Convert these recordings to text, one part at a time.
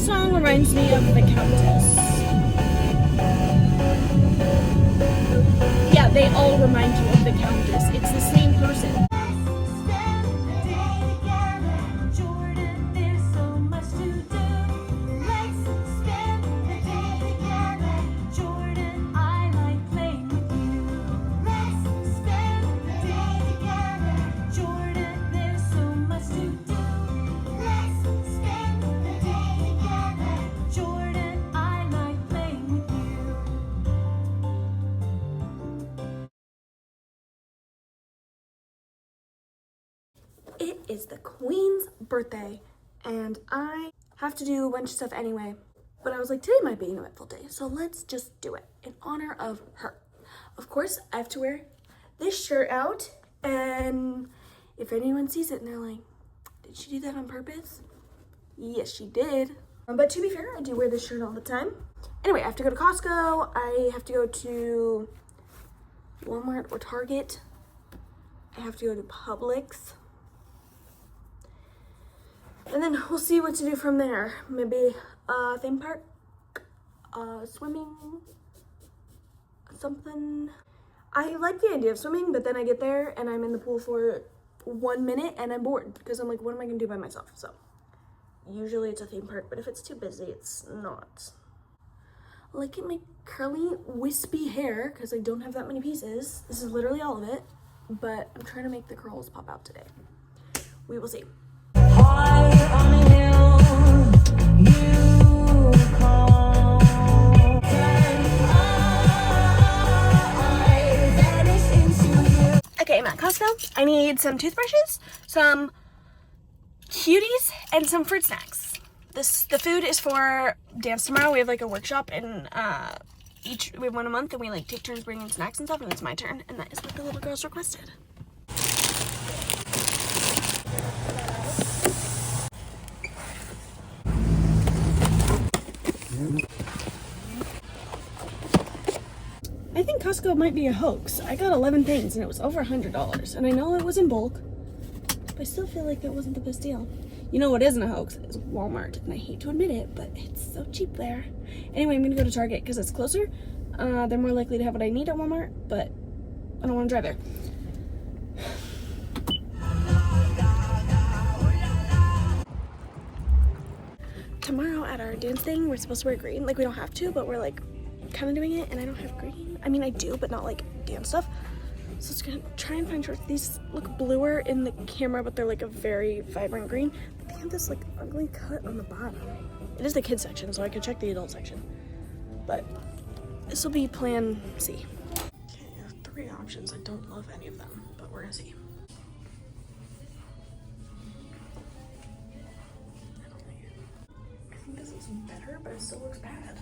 This song reminds me of the Countess. Yeah, they all remind you of the Countess. It's the same person. It is the Queen's birthday, and I have to do a bunch of stuff anyway. But I was like, today might be an eventful day, so let's just do it in honor of her. Of course, I have to wear this shirt out, and if anyone sees it and they're like, did she do that on purpose? Yes, she did. But to be fair, I do wear this shirt all the time. Anyway, I have to go to Costco. I have to go to Walmart or Target. I have to go to Publix. And then we'll see what to do from there. Maybe a theme park, swimming, something. I like the idea of swimming, but then I get there and I'm in the pool for 1 minute and I'm bored because I'm like, what am I gonna do by myself? So usually it's a theme park, but if it's too busy, it's not. Look at my curly, wispy hair because I don't have that many pieces. This is literally all of it, but I'm trying to make the curls pop out today. We will see. Okay, I'm at Costco. I need some toothbrushes, some cuties, and some fruit snacks. The food is for dance tomorrow. We have like a workshop, and we have one a month, and we like take turns bringing snacks and stuff, and it's my turn, and that is what the little girls requested. I think Costco might be a hoax. I got 11 things and it was over $100. And I know it was in bulk, but I still feel like that wasn't the best deal. You know what isn't a hoax? Is Walmart. And I hate to admit it, but it's so cheap there. Anyway, I'm gonna go to Target because it's closer. They're more likely to have what I need at Walmart, but I don't want to drive there. Tomorrow at our dance thing, we're supposed to wear green. Like, we don't have to, but we're like kind of doing it, and I don't have green. I mean, I do, but not like dance stuff. So it's gonna try and find shorts. These look bluer in the camera, but they're like a very vibrant green. But they have this like ugly cut on the bottom. It is the kids section, so I could check the adult section. But this will be plan C. Okay, I have 3 options. I don't love any of them, but we're gonna see. I think this is better, but it still looks bad.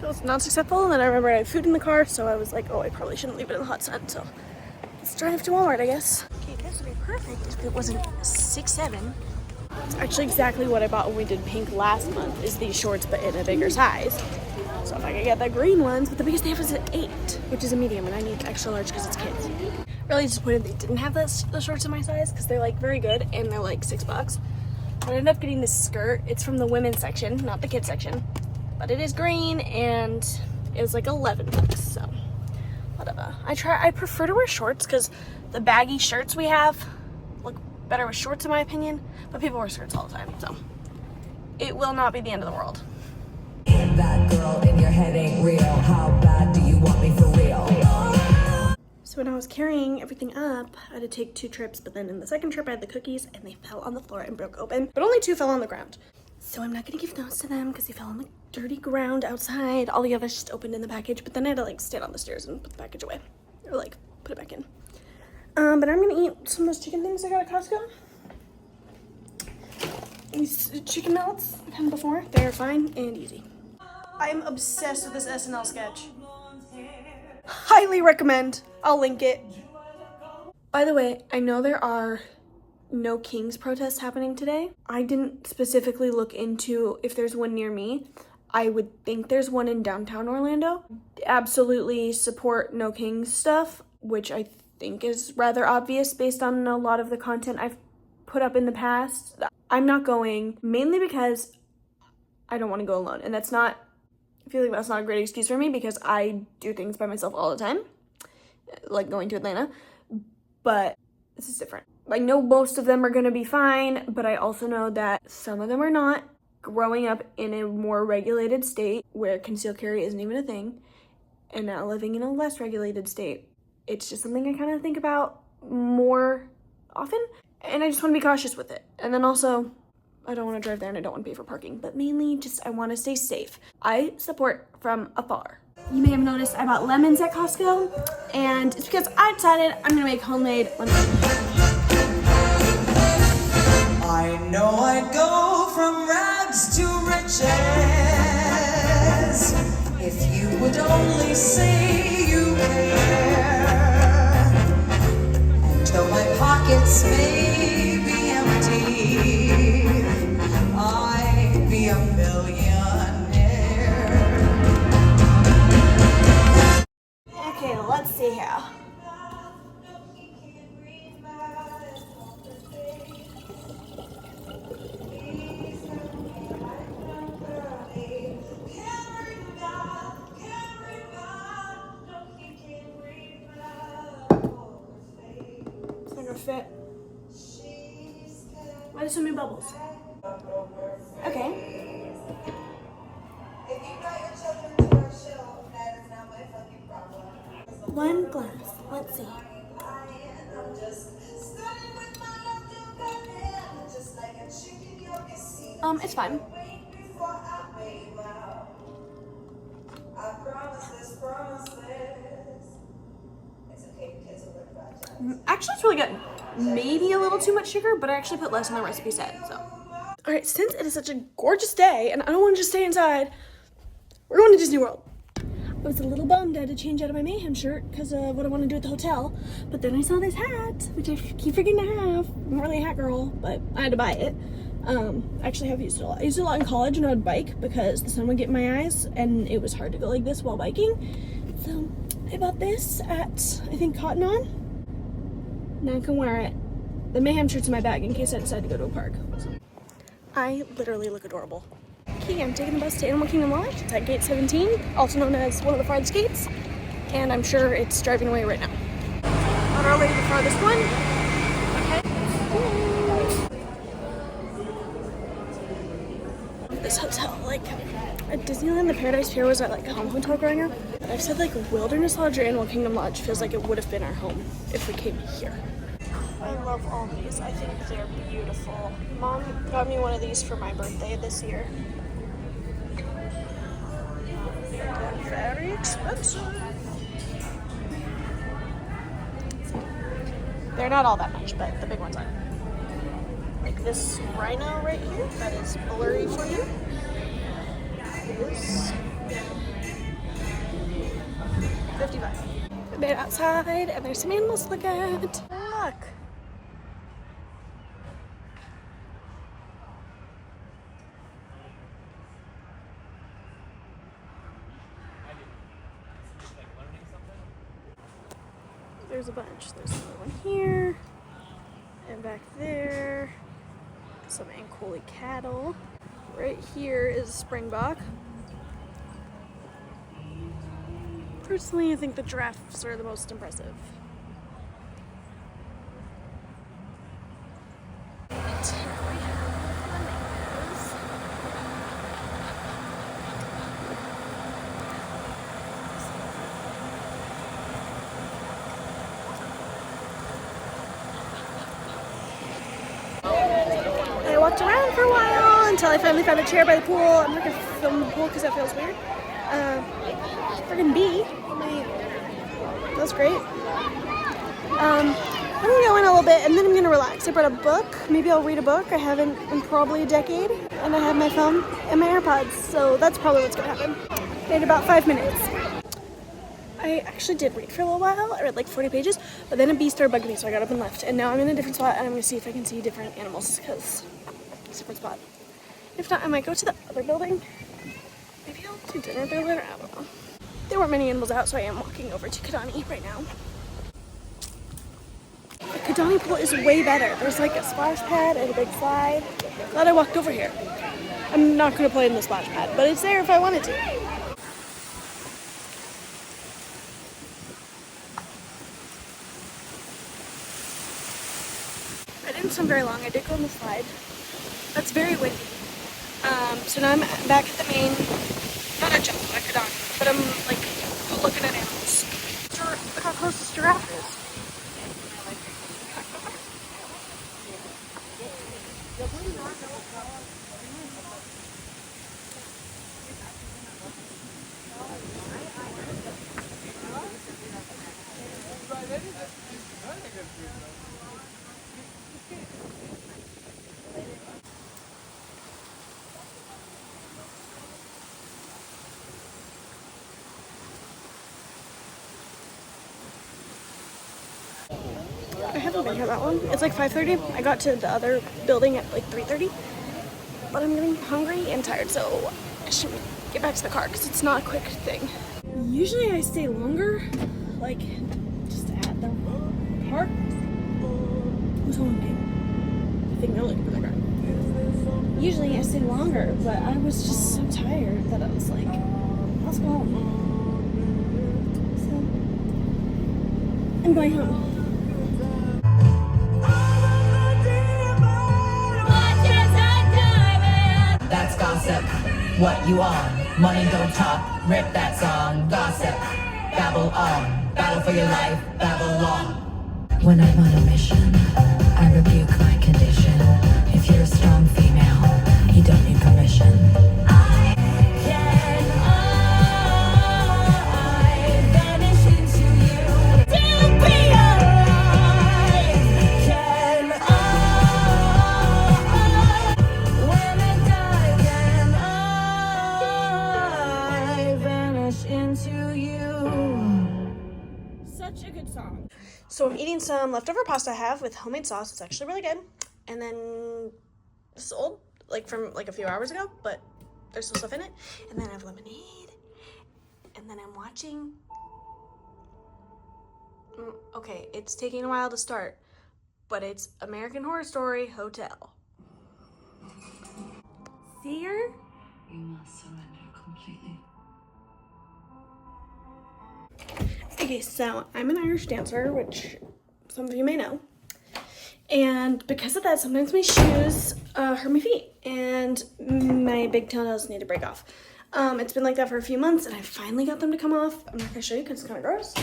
It was not successful, and then I remember I had food in the car, so I was like, oh, I probably shouldn't leave it in the hot sun, so let's drive to Walmart, I guess. Okay, this would be perfect if it wasn't 6'7". It's actually exactly what I bought when we did pink last month, is these shorts, but in a bigger size. So if I could get the green ones, but the biggest they have is an 8, which is a medium, and I need extra large because it's kids. Really disappointed they didn't have the shorts in my size, because they're like very good, and they're like $6. But I ended up getting this skirt. It's from the women's section, not the kids section. But it is green, and it was like $11, so whatever. I prefer to wear shorts because the baggy shirts we have look better with shorts in my opinion, but people wear skirts all the time, so it will not be the end of the world. That girl in your head ain't real. How bad do you want me for real? So when I was carrying everything up, I had to take 2 trips, but then in the second trip I had the cookies and they fell on the floor and broke open, but only 2 fell on the ground. So I'm not gonna give those to them because they fell on the dirty ground outside. All the others just opened in the package, but then I had to like stand on the stairs and put the package away. Or like put it back in. But I'm gonna eat some of those chicken things I got at Costco. These chicken melts I've had them before. They're fine and easy. I'm obsessed with this SNL sketch. Highly recommend. I'll link it. By the way, I know there are No Kings protests happening today. I didn't specifically look into if there's one near me. I would think there's one in downtown Orlando. Absolutely support No Kings stuff, which I think is rather obvious based on a lot of the content I've put up in the past. I'm not going, mainly because I don't want to go alone. And that's not, I feel like that's not a great excuse for me because I do things by myself all the time, like going to Atlanta, but this is different. I know most of them are going to be fine, but I also know that some of them are not. Growing up in a more regulated state where concealed carry isn't even a thing, and now living in a less regulated state, it's just something I kind of think about more often, and I just want to be cautious with it. And then also, I don't want to drive there and I don't want to pay for parking, but mainly just I want to stay safe. I support from afar. You may have noticed I bought lemons at Costco, and it's because I decided I'm gonna make homemade lemonade. I know I'd go from rags to riches if you would only say you care. And though my pockets may be empty, I'd be a millionaire. Okay, let's see here. Fit. Why are there so many bubbles? Okay. One glass. Let's see. It's fine. Actually, it's really good. Maybe a little too much sugar, but I actually put less than the recipe said, so. All right, since it is such a gorgeous day and I don't want to just stay inside, we're going to Disney World. I was a little bummed I had to change out of my Mayhem shirt because of what I want to do at the hotel, but then I saw this hat, which I keep forgetting to have. I'm not really a hat girl, but I had to buy it. Actually, I have used it a lot. I used it a lot in college when I would bike because the sun would get in my eyes and it was hard to go like this while biking. So I bought this at, I think, Cotton On. Now I can wear it. The Mayhem shirt's in my bag in case I decide to go to a park. So. I literally look adorable. Okay, I'm taking the bus to Animal Kingdom Lodge. It's at gate 17, also known as one of the farthest gates, and I'm sure it's driving away right now. Not already the farthest one. Okay. This hotel, like at Disneyland, the Paradise Pier was at like a home hotel growing up. I've said like Wilderness Lodge or Animal Kingdom Lodge feels like it would have been our home if we came here. I love all these. I think they're beautiful. Mom got me one of these for my birthday this year. They're very expensive. They're not all that much, but the big ones are. Like this rhino right here, that is blurry for you. Is $50. We made it outside, and there's some animals to look at. Look. There's a bunch. There's another one here, and back there, some Ankoli cattle. Right here is Springbok. Personally, I think the giraffes are the most impressive. I walked around for a while until I finally found a chair by the pool. I'm not gonna film the pool because that feels weird. Friggin' bee. That's great. I'm gonna go in a little bit and then I'm gonna relax. I brought a book. Maybe I'll read a book. I haven't in probably a decade. And I have my phone and my AirPods, so that's probably what's gonna happen. In about 5 minutes. I actually did read for a little while. I read like 40 pages, but then a bee started bugging me, so I got up and left. And now I'm in a different spot, and I'm gonna see if I can see different animals, because it's a different spot. If not, I might go to the other building. Maybe I'll do dinner there later, I don't know. There weren't many animals out, so I am walking over to Kidani right now. The Kidani pool is way better. There's like a splash pad and a big slide. Glad I walked over here. I'm not gonna play in the splash pad, but it's there if I wanted to. I didn't swim very long. I did go on the slide. That's very windy. So now I'm back at the main, not at Jungle, at Kidani, but I'm like looking at animals. Look how close this giraffe is. I haven't been here that long. It's like 5:30. I got to the other building at like 3:30. But I'm getting hungry and tired, so I should get back to the car because it's not a quick thing. Usually I stay longer, like just at the park. Who's honking? I think they're looking for the car. Usually I stay longer, but I was just so tired that I was like, let's go home. So I'm going home. That's gossip. What you on? Money don't talk. Rip that song. Gossip. Babble on. Battle for your life. Babble on. When I'm on a mission, I rebuke my condition. If you're a strong female, you don't need permission. I vanish into you. To be alive. Can when I die, can I vanish into you? Such a good song. So I'm eating some leftover pasta I have with homemade sauce. It's actually really good. And then this is old, like from like a few hours ago, but there's still stuff in it. And then I have lemonade. And then I'm watching. Okay, it's taking a while to start, but it's American Horror Story Hotel. See her? You must surrender completely. Okay, so I'm an Irish dancer, which some of you may know. And because of that, sometimes my shoes hurt my feet and my big toenails need to break off. It's been like that for a few months and I finally got them to come off. I'm not gonna show you because it's kind of gross.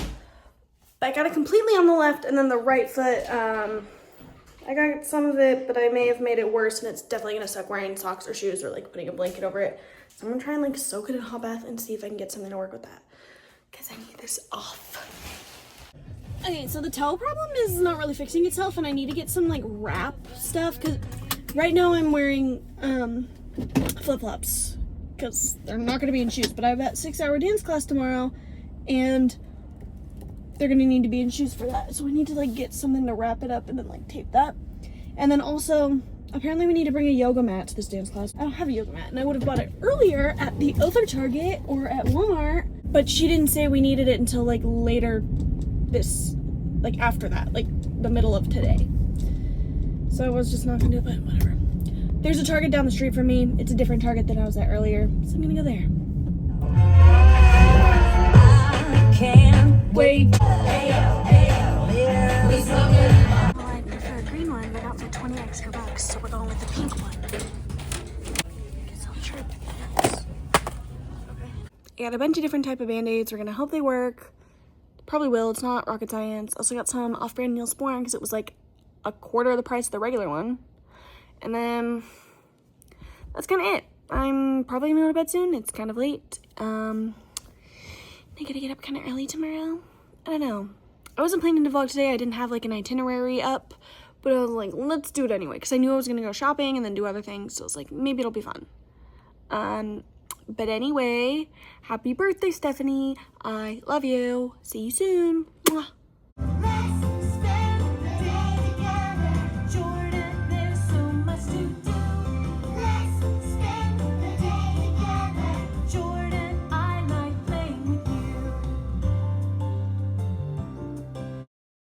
But I got it completely on the left and then the right foot, I got some of it, but I may have made it worse and it's definitely gonna suck wearing socks or shoes or like putting a blanket over it. So I'm gonna try and like soak it in a hot bath and see if I can get something to work with that. Because I need this off. Okay, so the toe problem is not really fixing itself and I need to get some like wrap stuff because right now I'm wearing flip-flops because they're not going to be in shoes, but I have that 6-hour dance class tomorrow and they're going to need to be in shoes for that. So I need to like get something to wrap it up and then like tape that. And then also, apparently we need to bring a yoga mat to this dance class. I don't have a yoga mat and I would have bought it earlier at the other Target or at Walmart, but she didn't say we needed it until like later this, like after that, like the middle of today. So I was just not gonna do it, but whatever. There's a Target down the street from me. It's a different Target than I was at earlier, so I'm gonna go there. I can't wait. Well, I prefer a green one, but not for 20 extra bucks, so we're going with the pink one. Guess I'll try this. Okay. I got a bunch of different type of band-aids. We're gonna hope they work. Probably will. It's not rocket science. Also got some off-brand Neosporin because it was like a quarter of the price of the regular one. And then that's kind of it. I'm probably gonna go to bed soon. It's kind of late. I gotta get up kind of early tomorrow. I don't know. I wasn't planning to vlog today. I didn't have like an itinerary up, but I was like, let's do it anyway because I knew I was gonna go shopping and then do other things. So I was like, maybe it'll be fun. But anyway, happy birthday, Stephanie. I love you. See you soon. Mwah.